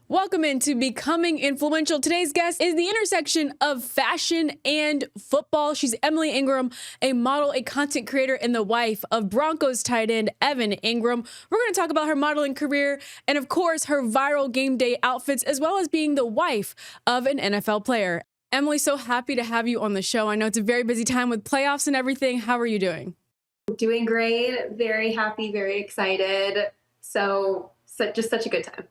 Welcome into Becoming Influential. Today's guest is the intersection of fashion and football. She's Emily Ingram, a model, a content creator, and the wife of Broncos tight end Evan Engram. We're going to talk about her modeling career and, of course, her viral game day outfits, as well as being the wife of an NFL player. Emily, so happy to have you on the show. I know it's a very busy time with playoffs and everything. How are you doing? Doing great. Very happy, very excited. So just such a good time.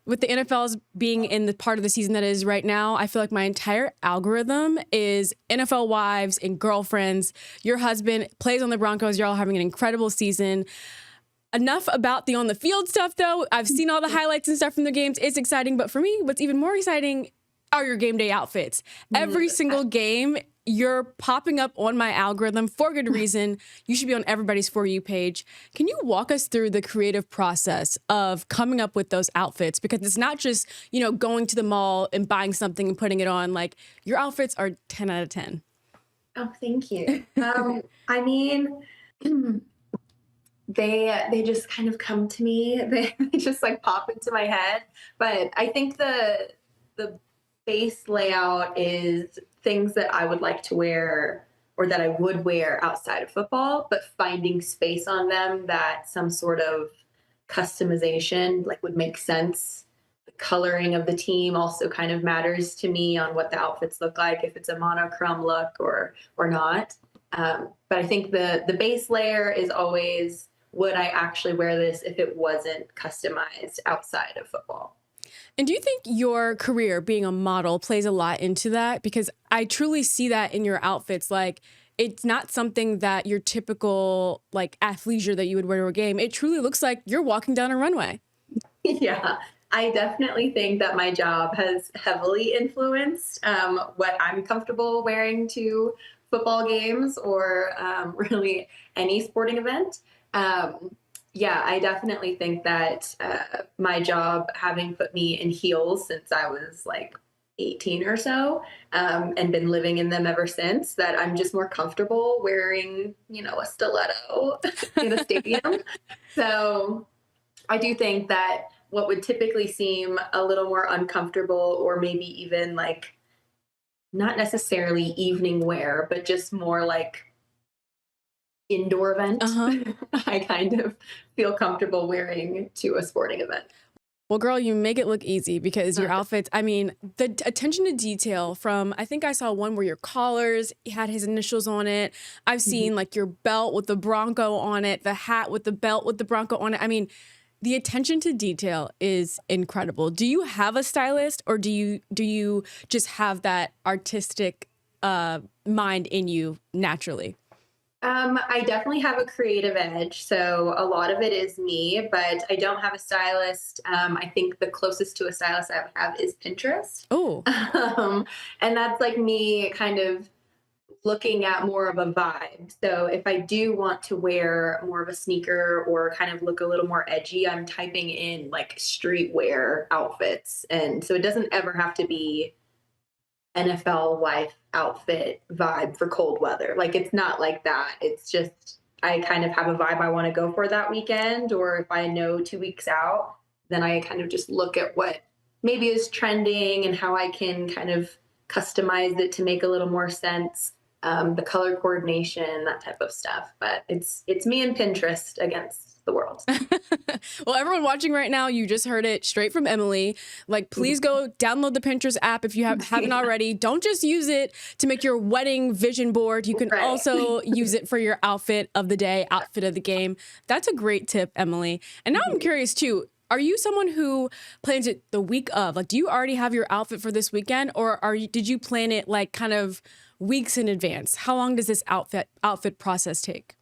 With the NFL's being in the part of the season that it is right now, I feel like my entire algorithm is NFL wives and girlfriends. Your husband plays on the Broncos. You're all having an incredible season. Enough about the on-the-field stuff, though. I've seen all the highlights and stuff from the games. It's exciting. But for me, what's even more exciting are your game day outfits. Every single game, you're popping up on my algorithm for good reason. You should be on everybody's For You page. Can you walk us through the creative process of coming up with those outfits? Because it's not just, going to the mall and buying something and putting it on. Like, your outfits are 10 out of 10. Oh, thank you. I mean, they just kind of come to me. They just like pop into my head. But I think the base layout is things that I would like to wear or that I would wear outside of football, but finding space on them that some sort of customization like would make sense. The coloring of the team also kind of matters to me on what the outfits look like, if it's a monochrome look or not. But I think the base layer is always, would I actually wear this if it wasn't customized outside of football? And do you think your career being a model plays a lot into that? Because I truly see that in your outfits. Like, it's not something that your typical like athleisure that you would wear to a game. It truly looks like you're walking down a runway. Yeah, I definitely think that my job has heavily influenced what I'm comfortable wearing to football games or really any sporting event. Yeah, I definitely think that my job, having put me in heels since I was like 18 or so, and been living in them ever since, that I'm just more comfortable wearing, a stiletto in a stadium. So I do think that what would typically seem a little more uncomfortable or maybe even like not necessarily evening wear, but just more like indoor event, I kind of feel comfortable wearing to a sporting event. Well, girl, you make it look easy because your outfits, I mean, the attention to detail from, I think I saw one where your collars had his initials on it. I've seen like your belt with the Bronco on it, the hat with the belt with the Bronco on it. I mean, the attention to detail is incredible. Do you have a stylist or do you just have that artistic mind in you naturally? I definitely have a creative edge, so a lot of it is me, but I don't have a stylist. I think the closest to a stylist I have is Pinterest. Oh, and that's like me kind of looking at more of a vibe. So if I do want to wear more of a sneaker or kind of look a little more edgy, I'm typing in like streetwear outfits. And so it doesn't ever have to be NFL wife outfit vibe for cold weather. Like, it's not like that. It's just, I kind of have a vibe I want to go for that weekend. Or if I know 2 weeks out, then I kind of just look at what maybe is trending and how I can kind of customize it to make a little more sense. The color coordination, that type of stuff. But it's me and Pinterest against the world. Well, everyone watching right now, you just heard it straight from Emily. Like, please go download the Pinterest app if you haven't already. Don't just use it to make your wedding vision board. You can also use it for your outfit of the day, outfit of the game. That's a great tip, Emily. And now I'm curious too. Are you someone who plans it the week of? Like, do you already have your outfit for this weekend, or did you plan it like kind of weeks in advance? How long does this outfit process take?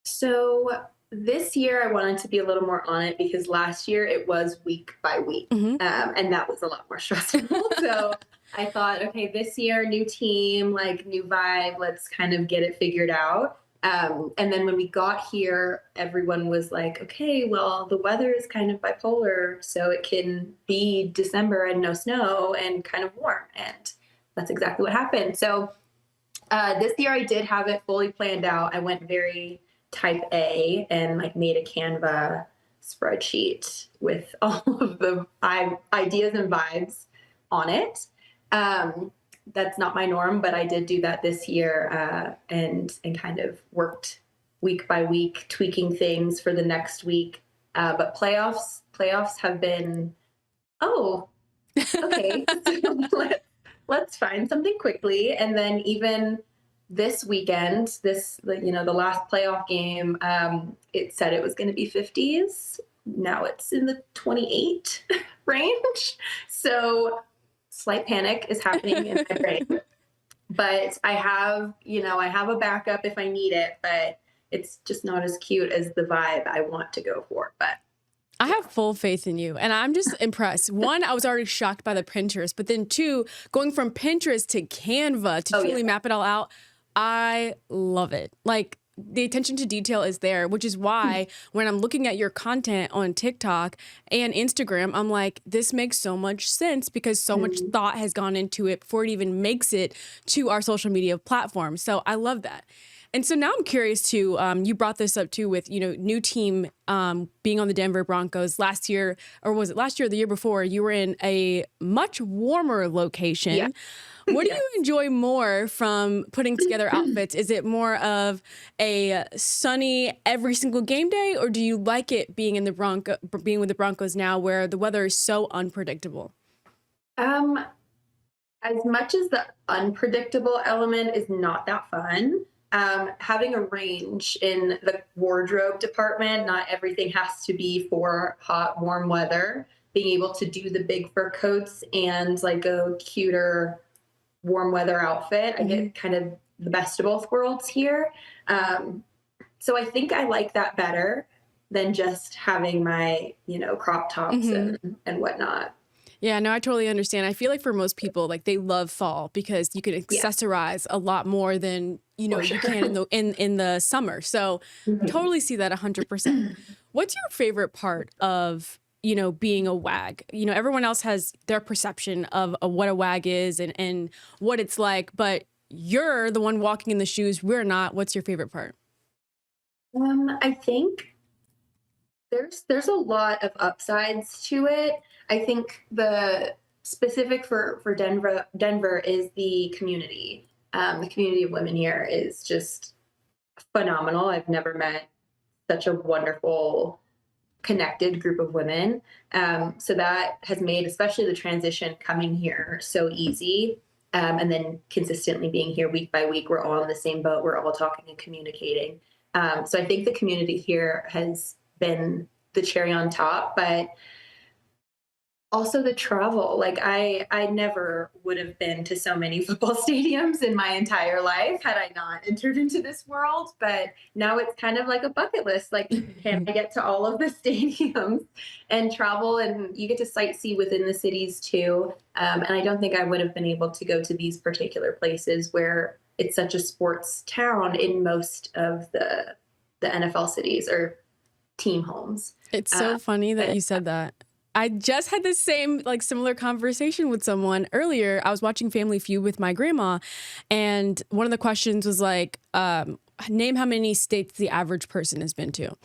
So this year I wanted to be a little more on it because last year it was week by week, and that was a lot more stressful. So I thought, okay, this year, new team, like new vibe, let's kind of get it figured out. And then when we got here, everyone was like, okay, well, the weather is kind of bipolar, so it can be December and no snow and kind of warm. And that's exactly what happened. So this year I did have it fully planned out. I went very type A and like made a Canva spreadsheet with all of the ideas and vibes on it. That's not my norm, but I did do that this year, and kind of worked week by week, tweaking things for the next week. But playoffs have been, oh, okay. So let's find something quickly. And then even this weekend, the last playoff game, it said it was going to be 50s. Now it's in the 28 range. So slight panic is happening in my brain. But I have a backup if I need it, but it's just not as cute as the vibe I want to go for. But I have full faith in you, and I'm just impressed. One, I was already shocked by the Pinterest, but then two, going from Pinterest to Canva to truly map it all out, I love it. Like, the attention to detail is there, which is why when I'm looking at your content on TikTok and Instagram, I'm like, this makes so much sense because so much thought has gone into it before it even makes it to our social media platforms. So I love that. And so now I'm curious too, you brought this up too with, new team being on the Denver Broncos last year, or was it last year or the year before? You were in a much warmer location. Yeah. What do you enjoy more from putting together outfits? Is it more of a sunny every single game day, or do you like it being with the Broncos now where the weather is so unpredictable? As much as the unpredictable element is not that fun, having a range in the wardrobe department, not everything has to be for hot, warm weather. Being able to do the big fur coats and like a cuter warm weather outfit, I get kind of the best of both worlds here. So I think I like that better than just having my, crop tops and whatnot. Yeah, no, I totally understand. I feel like for most people, like they love fall because you can accessorize a lot more than you can in the summer. So totally see that 100%. What's your favorite part of being a WAG? Everyone else has their perception of what a WAG is and what it's like, but you're the one walking in the shoes. We're not. What's your favorite part? I think there's a lot of upsides to it. I think the specific for Denver is the community. The community of women here is just phenomenal. I've never met such a wonderful, connected group of women. So that has made, especially the transition coming here, so easy. And then consistently being here week by week, we're all in the same boat. We're all talking and communicating. So I think the community here has been the cherry on top, but also the travel. Like I never would have been to so many football stadiums in my entire life had I not entered into this world. But now it's kind of like a bucket list. Like, can I get to all of the stadiums and travel? And you get to sightsee within the cities too. And I don't think I would have been able to go to these particular places where it's such a sports town in most of the NFL cities or team homes. It's so funny that you said that. I just had the same, similar conversation with someone earlier. I was watching Family Feud with my grandma, and one of the questions was name how many states the average person has been to.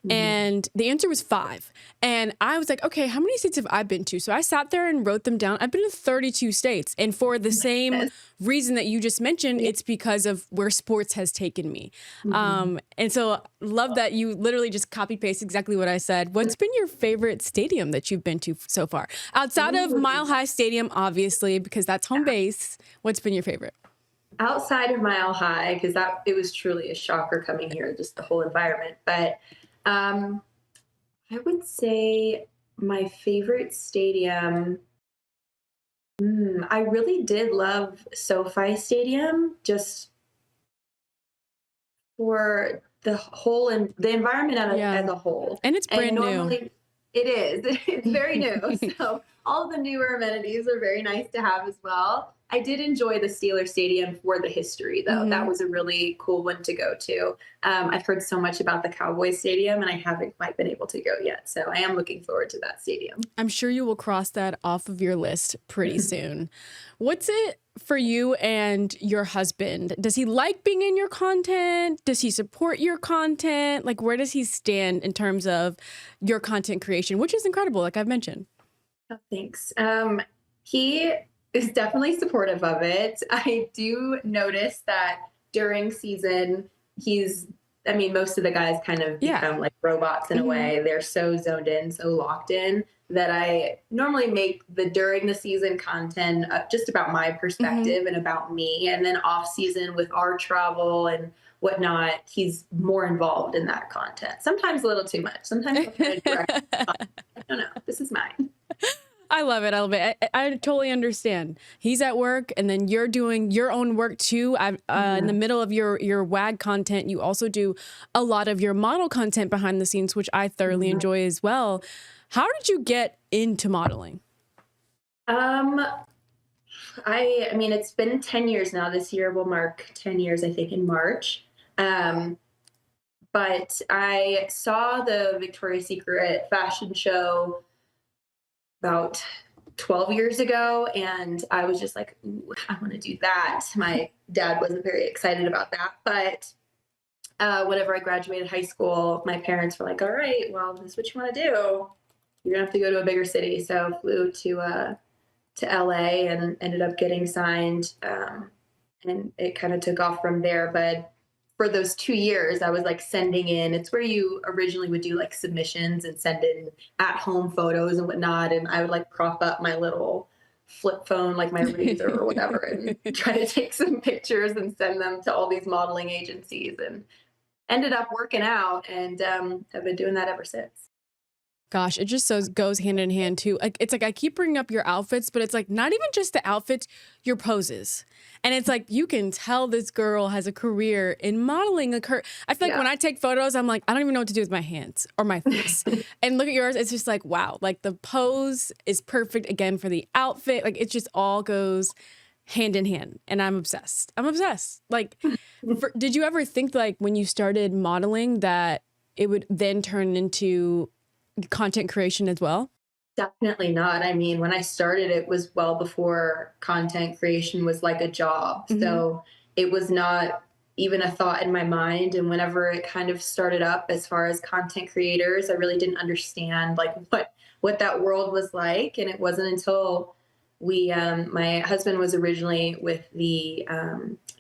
And the answer was 5. And I was like, okay, how many states have I been to? So I sat there and wrote them down. I've been to 32 states. And for the same reason that you just mentioned, it's because of where sports has taken me. And so love that you literally just copy paste exactly what I said. What's been your favorite stadium that you've been to so far? Outside of Mile High Stadium, obviously, because that's home base. What's been your favorite? Outside of Mile High, because it was truly a shocker coming here, just the whole environment. But I would say my favorite stadium, I really did love SoFi Stadium, just for the whole and the environment as a whole. And it's brand new. It is. It's very new. So all of the newer amenities are very nice to have as well. I did enjoy the Steelers Stadium for the history, though. That was a really cool one to go to. I've heard so much about the Cowboys Stadium, and I haven't quite been able to go yet. So I am looking forward to that stadium. I'm sure you will cross that off of your list pretty soon. What's it for you and your husband? Does he like being in your content? Does he support your content? Like, where does he stand in terms of your content creation, which is incredible, like I've mentioned? Oh, thanks. He is definitely supportive of it. I do notice that during season, I mean, most of the guys kind of Yeah. become like robots in a way. They're so zoned in, so locked in that I normally make the during the season content just about my perspective and about me. And then off season with our travel and whatnot, he's more involved in that content. Sometimes a little too much. Sometimes I'll try to direct. I don't know. This is mine. I love it. I love it. I totally understand. He's at work, and then you're doing your own work too. In the middle of your WAG content, you also do a lot of your model content behind the scenes, which I thoroughly enjoy as well. How did you get into modeling? I mean, it's been 10 years now. This year will mark 10 years, I think, in March. But I saw the Victoria's Secret fashion show about 12 years ago, and I was just like, ooh, I want to do that. My dad wasn't very excited about that, but whenever I graduated high school, my parents were like, all right, well, this is what you want to do. You're gonna have to go to a bigger city. So I flew to LA and ended up getting signed, and it kind of took off from there. But for those 2 years, I was like sending in. It's where you originally would do like submissions and send in at-home photos and whatnot. And I would like prop up my little flip phone, like my Razor or whatever, and try to take some pictures and send them to all these modeling agencies. And ended up working out, and have been doing that ever since. Gosh, it just so goes hand in hand too. Like, it's like I keep bringing up your outfits, but it's like not even just the outfits, your poses. And it's like you can tell this girl has a career in modeling. I feel like when I take photos, I'm like, I don't even know what to do with my hands or my face. And look at yours, it's just like, wow, like the pose is perfect again for the outfit. Like it just all goes hand in hand. And I'm obsessed. I'm obsessed. Like, did you ever think like when you started modeling that it would then turn into content creation as well? Definitely not. I mean, when I started, it was well before content creation was like a job. So it was not even a thought in my mind. And whenever it kind of started up as far as content creators, I really didn't understand like what that world was like. And it wasn't until my husband was originally with the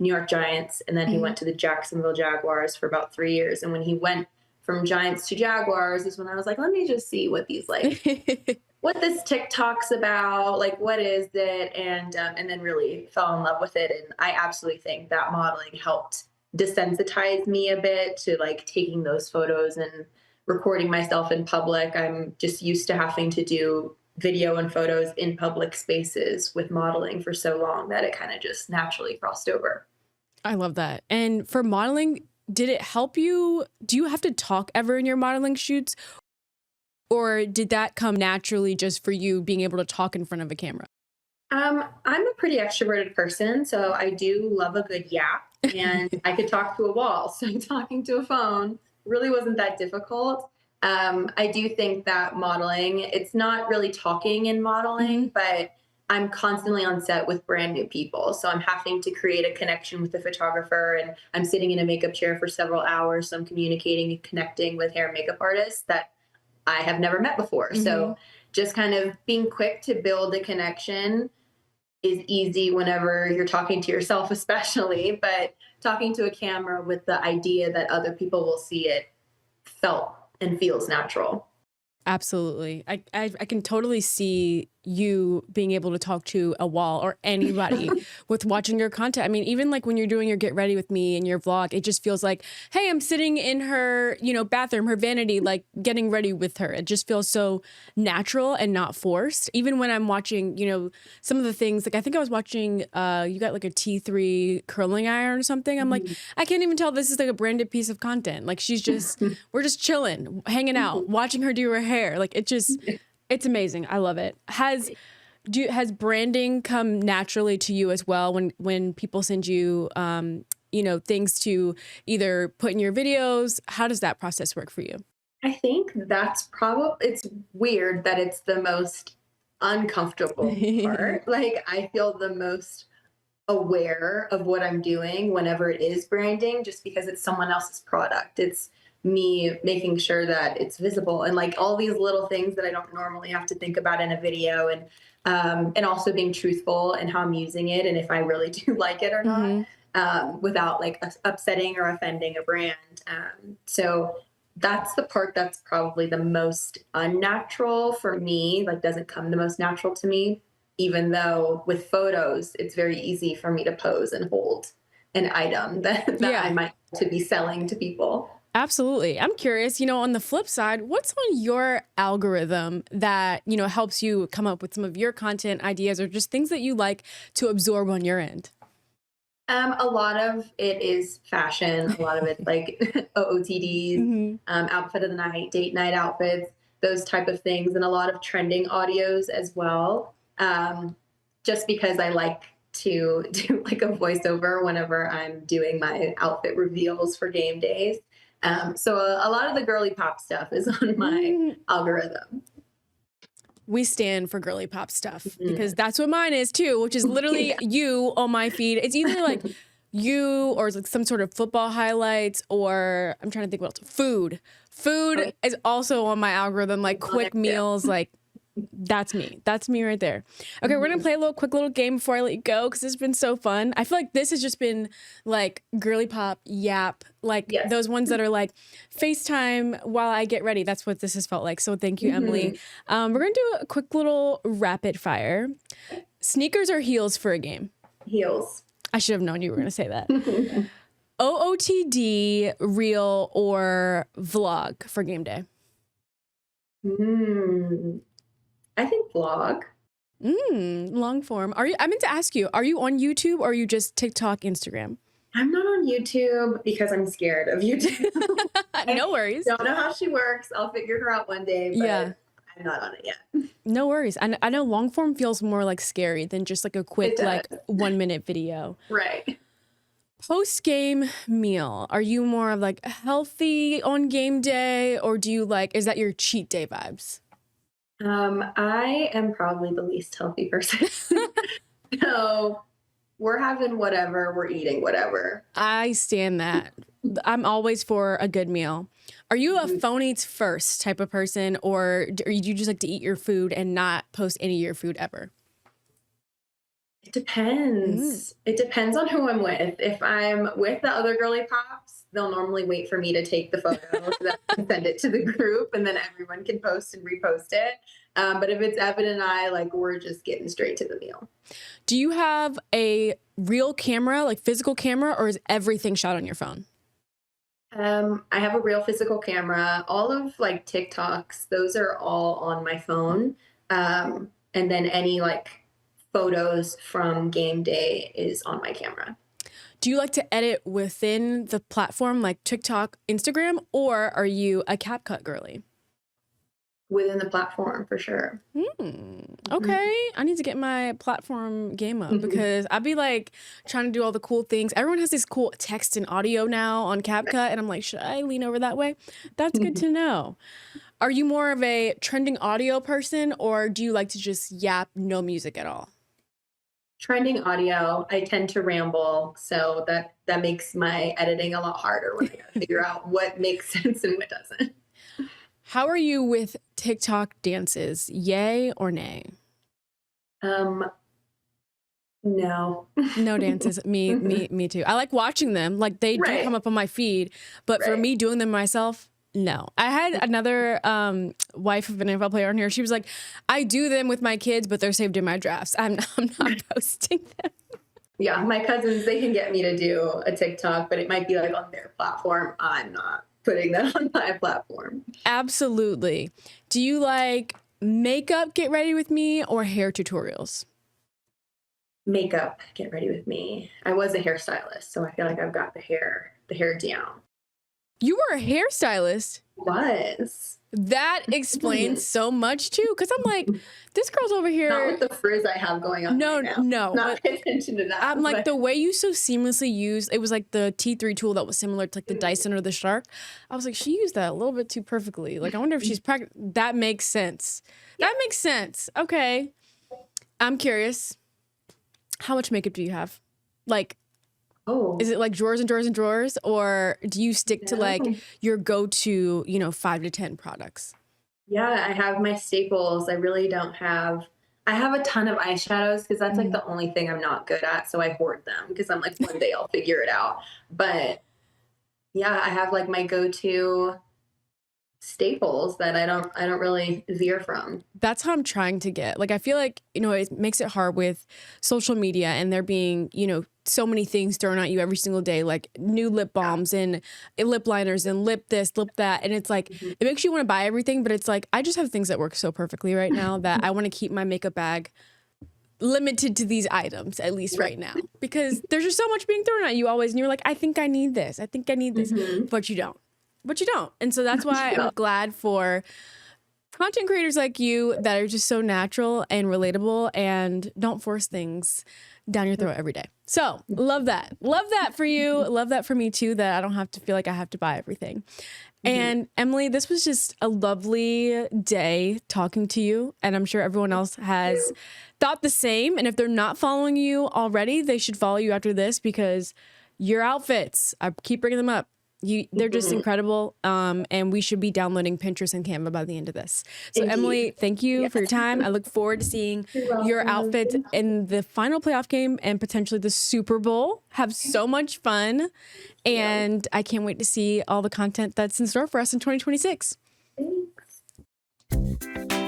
New York Giants, and then he went to the Jacksonville Jaguars for about 3 years. And when he went from Giants to Jaguars is when I was like, let me just see what these like, what this TikTok's about, like, what is it? And then really fell in love with it. And I absolutely think that modeling helped desensitize me a bit to like taking those photos and recording myself in public. I'm just used to having to do video and photos in public spaces with modeling for so long that it kind of just naturally crossed over. I love that. And for modeling, did it help you? Do you have to talk ever in your modeling shoots? Or did that come naturally just for you being able to talk in front of a camera? I'm a pretty extroverted person, so I do love a good yap, and I could talk to a wall. So talking to a phone really wasn't that difficult. I do think that modeling, it's not really talking in modeling, but I'm constantly on set with brand new people. So I'm having to create a connection with the photographer, and I'm sitting in a makeup chair for several hours. So I'm communicating and connecting with hair and makeup artists that I have never met before. So just kind of being quick to build a connection is easy whenever you're talking to yourself, especially, but talking to a camera with the idea that other people will see it felt and feels natural. Absolutely. I can totally see you being able to talk to a wall or anybody with watching your content. I mean, even like when you're doing your Get Ready With Me and your vlog, it just feels like, hey, I'm sitting in her, bathroom, her vanity, like getting ready with her. It just feels so natural and not forced. Even when I'm watching, some of the things, like I think I was watching, you got like a T3 curling iron or something. I'm like, I can't even tell this is like a branded piece of content. Like we're just chilling, hanging out, watching her do her hair. Like it's amazing. I love it. Has branding come naturally to you as well when people send you, things to either put in your videos? How does that process work for you? I think that's it's weird that it's the most uncomfortable part. Like I feel the most aware of what I'm doing whenever it is branding, just because it's someone else's product. It's me making sure that it's visible and like all these little things that I don't normally have to think about in a video, and also being truthful in how I'm using it and if I really do like it or not, without like upsetting or offending a brand. So that's the part that's probably the most unnatural for me, like doesn't come the most natural to me, even though with photos, it's very easy for me to pose and hold an item that I might to be selling to people. Absolutely. I'm curious, on the flip side, what's on your algorithm that, helps you come up with some of your content ideas or just things that you like to absorb on your end? A lot of it is fashion. A lot of it's like OOTDs, outfit of the night, date night outfits, those type of things, and a lot of trending audios as well. Just because I like to do like a voiceover whenever I'm doing my outfit reveals for game days. So a lot of the girly pop stuff is on my algorithm. We stand for girly pop stuff because that's what mine is too, which is literally you on my feed. It's either like you or like some sort of football highlights, or I'm trying to think what else. Food is also on my algorithm, like quick meals, like that's me. That's me right there. Okay, we're gonna play a quick little game before I let you go because it's been so fun. I feel like this has just been like girly pop yap, like those ones that are like FaceTime while I get ready. That's what this has felt like. So thank you, Emily. We're gonna do a quick little rapid fire. Sneakers or heels for a game? Heels. I should have known you were gonna say that. OOTD, reel, or vlog for game day? I think vlog. Long form. I meant to ask you, are you on YouTube or are you just TikTok, Instagram? I'm not on YouTube because I'm scared of YouTube. No worries. Don't know how she works. I'll figure her out one day, but I'm not on it yet. No worries. I know long form feels more like scary than just like a quick like 1 minute video. Right. Post game meal. Are you more of like healthy on game day, or do you like, is that your cheat day vibes? I am probably the least healthy person. So we're having whatever, we're eating whatever. I stand that. I'm always for a good meal. Are you a phone eats first type of person, or do you just like to eat your food and not post any of your food ever? It depends. It depends on who I'm with. If I'm with the other girly pops, they'll normally wait for me to take the photo so that I can send it to the group and then everyone can post and repost it. But if it's Evan and I, like, we're just getting straight to the meal. Do you have a real camera, like physical camera, or is everything shot on your phone? I have a real physical camera. All of like TikToks, those are all on my phone. And then any like photos from game day is on my camera. Do you like to edit within the platform like TikTok, Instagram, or are you a CapCut girly? Within the platform, for sure. Okay. I need to get my platform game up because I'd be like trying to do all the cool things. Everyone has this cool text and audio now on CapCut, and I'm like, should I lean over that way? That's good to know. Are you more of a trending audio person, or do you like to just yap, no music at all? Trending audio. I tend to ramble, so that makes my editing a lot harder when I gotta figure out what makes sense and what doesn't. How are you with TikTok dances? Yay or nay? No. No dances. Me too. I like watching them. Like they do come up on my feed, but for me doing them myself, no. I had another wife of an NFL player on here. She was like, I do them with my kids, but they're saved in my drafts. I'm not posting them. Yeah, my cousins, they can get me to do a TikTok, but it might be like on their platform. I'm not putting that on my platform. Absolutely. Do you like makeup get ready with me or hair tutorials? Makeup get ready with me. I was a hairstylist, so I feel like I've got the hair down. You were a hairstylist? Was. That explains so much too, because I'm like, this girl's over here. Not with the frizz I have going on. No, right now. no. Not pay attention to that. I'm like, the way you so seamlessly used, it was like the T3 tool that was similar to like the Dyson or the Shark. I was like, she used that a little bit too perfectly. Like, I wonder if she's that makes sense. That makes sense. Okay. I'm curious. How much makeup do you have? Like, Oh, is it like drawers and drawers and drawers, or do you stick to like no. your go-to, 5 to 10 products? Yeah, I have my staples. I really don't have. I have a ton of eyeshadows because that's like Mhm. the only thing I'm not good at. So I hoard them because I'm like, one day I'll figure it out. But yeah, I have like my go-to staples that I don't really veer from. That's how I'm trying to get. Like, I feel like, it makes it hard with social media and there being, so many things thrown at you every single day, like new lip balms and lip liners and lip this, lip that. And it's like, Mhm. it makes you want to buy everything, but it's like, I just have things that work so perfectly right now that I want to keep my makeup bag limited to these items, at least right now, because there's just so much being thrown at you always. And you're like, I think I need this. I think I need this, Mhm. but you don't. But you don't. And so that's why I'm Yeah. glad for content creators like you that are just so natural and relatable and don't force things down your throat every day. So love that. Love that for you. Love that for me too, that I don't have to feel like I have to buy everything. And Emily, this was just a lovely day talking to you. And I'm sure everyone else has thought the same. And if they're not following you already, they should follow you after this because your outfits, I keep bringing them up. They're just incredible. And we should be downloading Pinterest and Canva by the end of this. So Indeed. Emily, thank you Yes. for your time. I look forward to seeing You're your welcome. outfits in the final playoff game and potentially the Super Bowl. Have so much fun. And I can't wait to see all the content that's in store for us in 2026. Thanks.